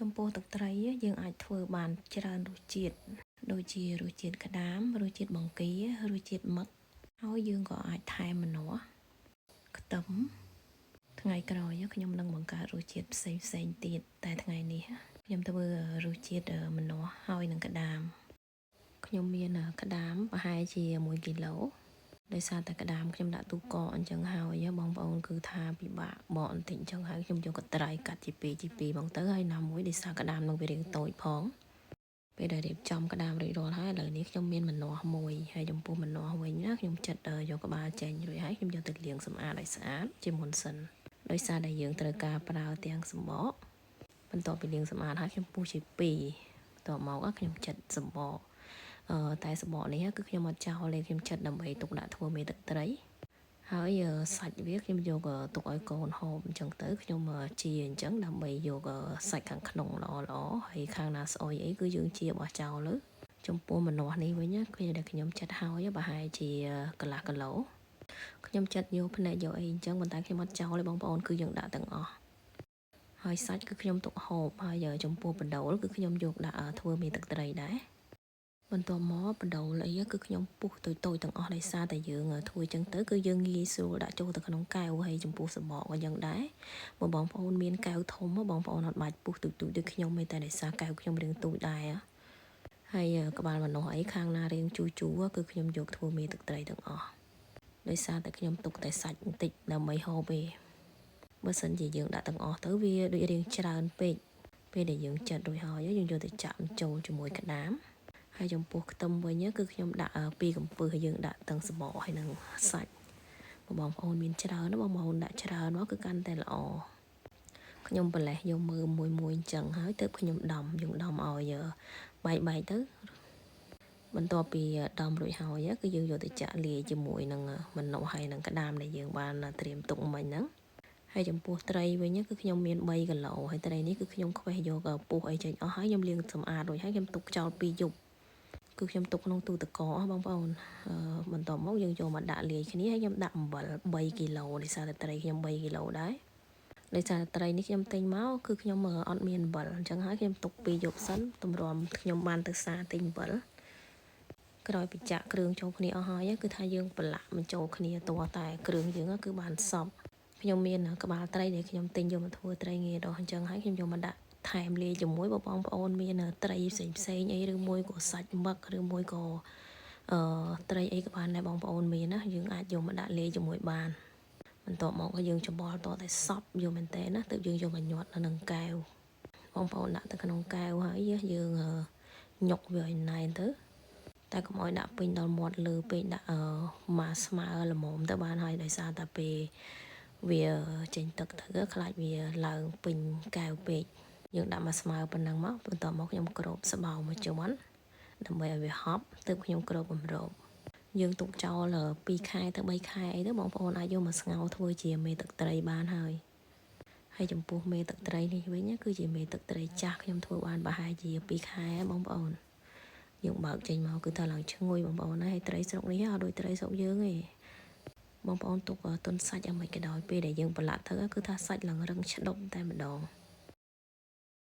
ចំពោះទឹកត្រីយើងអាចធ្វើបានច្រើនរសជាតិដូចជារសជាតិក្តាមរសជាតិបង្គារសជាតិមឹកហើយយើងក៏អាចថែមម្នាស់ខ្ទឹមថ្ងៃក្រោយខ្ញុំនឹងបង្កើតរសជាតិផ្សេងទៀតតែថ្ងៃនេះខ្ញុំធ្វើរសជាតិម្នាស់ហើយនឹងក្តាមខ្ញុំមានក្តាមប្រហែលជា1គីឡូដោយសារតែក្តាមខ្ញុំដាក់ទូកកអញ្ចឹងហើយបងប្អូនគឺថាពិបាកបកបន្តិចអញ្ចឹងហើយខ្ញុំយកកត្រៃកាត់ជា2បងទៅហើយណាមួយដោយសារក្តាមនឹងវារាងតូចផងពេលដែលរៀបចំក្តាមរួចរាល់ហើយឥឡូវនេះខ្ញុំមានម្នាស់មួយហើយចំពោះម្នាស់វិញណាខ្ញុំចិតយកក្បាលចេញរួចហើយខ្ញុំយកទៅលាងសម្អាតឲ្យស្អាតជាមុនសិនដោយសារតែយើងត្រូវការប្រើទាំងសំបកបន្ទាប់ពីលាងសម្អាតហើយខ្ញុំពុះជា2បន្ទាប់មកខ្ញុំចិតសំបកតែសំបកនេះគឺខ្ញុំអត់ចោលទេខ្ញុំចិតដើម្បីទុកដាក់ធ្វើមេទឹកត្រីហើយសាច់វាខ្ញុំយកទុកឲ្យកូនហូបអញ្ចឹងទៅខ្ញុំជាអញ្ចឹងដើម្បីយកសាច់ខាងក្នុងល្អហើយខាងណាស្អុយអីគឺយើងជាបោះចោលលើចំពោះម្នាស់នេះវិញគឺដែលខ្ញុំចិតហើយប្រហែលជាកន្លះគីឡូខ្ញុំចិតយកភ្នែកយកអីអញ្ចឹងប៉ុន្តែខ្ញុំអត់ចោលទេបងប្អូនគឺយើងដាក់ទាំងអស់ហើយសាច់គឺខ្ញុំទុកហូបហើយចំពោះបណ្ដូលគឺខ្ញុំយកដាក់ធ្វើមេទឹកត្រីដែរបន្ទាប់មកបណ្ដូលអីគឺខ្ញុំពុះតូចទាំងអស់ដោយសារតែយើងធ្វើចឹងទៅគឺយើងងាយស្រួលដាក់ចូលទៅក្នុងកែវហើយចំពោះសំបកក៏យ៉ាងដែរបើបងប្អូនមានកែវធំបងប្អូនអត់បាច់ពុះតូចដូចខ្ញុំទេតែដោយសារកែវខ្ញុំរាងតូចដែរហើយក្បាលម្នាស់អីខាងណារាងជូរគឺខ្ញុំយកធ្វើមេទឹកត្រីទាំងអស់ដោយសារតែខ្ញុំទុកតែសាច់បន្តិចដើម្បីហូបទេបើសិនជាយើងដាក់ទាំងអស់ទៅវាដូចរាងច្រើនពេកពេលដែលយើងចិតរួចហើយយើងយកទៅចាក់ចូលជាមួយក្តាមហើយចំពោះខ្ទឹមវិញគឺខ្ញុំដាក់2កំពឹសយើងដាក់ទាំងសំបកហើយនឹងសាច់បងប្អូនមានច្រើនបងប្អូនដាក់ច្រើនមកគឺកាន់តែល្អខ្ញុំប្រឡេះយកមើលមួយអញ្ចឹងហើយទើបខ្ញុំយើងដំឲ្យបែកទៅបន្ទាប់ពីដំរួចហើយគឺយើងយកទៅចាក់លាយជាមួយនឹងម្នាស់ហើយនឹងក្តាមដែលយើងបានត្រៀមទុកមិញហ្នឹងហើយចំពោះត្រីវិញគឺខ្ញុំមាន3គីឡូហើយត្រីនេះគឺខ្ញុំខ្វេះយកពុះអីចេញអស់ហើយខ្ញុំលាងសម្អាតរួចហើយខ្ញុំទុកចោល2យប់គឺខ្ញុំទុកក្នុងទូទឹកកកបងប្អូនបន្ទាប់មកយើងយកមកដាក់លាយគ្នាហើយខ្ញុំដាក់អំបិល3គីឡូដោយសារតែត្រីខ្ញុំ3គីឡូដែរដោយសារត្រីនេះខ្ញុំទិញមកគឺខ្ញុំអត់មានអំបិលអញ្ចឹងហើយខ្ញុំទុក2យប់សិនទម្រាំខ្ញុំបានទៅសាទិញអំបិលក្រោយពីចាក់គ្រឿងចូលគ្នាអស់ហើយគឺថាយើងប្រឡាក់បញ្ចូលគ្នាតតែគ្រឿងយើងគឺបានសព្វខ្ញុំមានក្បាលត្រីដែលខ្ញុំទិញយកមកធ្វើត្រីងាយដោះអញ្ចឹងហើយខ្ញុំយកមកដាក់ថែមលាយជាមួយបងប្អូនមានត្រីផ្សេងអីឬមួយក៏សាច់មឹកឬមួយក៏ត្រីអីក៏បានដែរបងប្អូនមានណាយើងអាចយកមកដាក់លាយជាមួយបានបន្ទាប់មកក៏យើងច្បល់តតែសប់យកមែនតើណាទើបយើងយកមកញាត់នៅនឹងកែវបងប្អូនដាក់ទៅក្នុងកែវហើយយើងញុកវាឲ្យណែនទៅតែកុំឲ្យដាក់ពេញដល់មាត់លើពេកដាក់មកស្មើល្មមទៅបានហើយដោយសារតែពេលវាចេញទឹកទៅខ្លាចវាឡើងពេញកែវពេកយើងដាក់មកស្មើប៉ុណ្ណឹងមកបន្ទាប់មកខ្ញុំគ្របស្បោមកជាន់ដើម្បីឲ្យវាហប់ទើបខ្ញុំគ្របបំរោបយើងទុកចោល2ខែទៅ3ខែអីទៅបងប្អូនអាចយកមកស្ងោរធ្វើជាមេទឹកត្រីបានហើយចំពោះមេទឹកត្រីនេះវិញគឺជាមេទឹកត្រីចាស់ខ្ញុំធ្វើបានប្រហែលជា2ខែបងប្អូនយើងបើកចេញមកគឺថាឡើងឈ្ងុយបងប្អូនហើយត្រីស្រុកនេះអត់ដូចត្រីស្រុកយើងទេបងប្អូនទុកទុនសាច់ឲ្យមិនក៏ដោយពេលដែលយើងប្រឡាក់ទៅគឺថាសាច់ឡើងរឹងឆ្ដុំតែម្ដង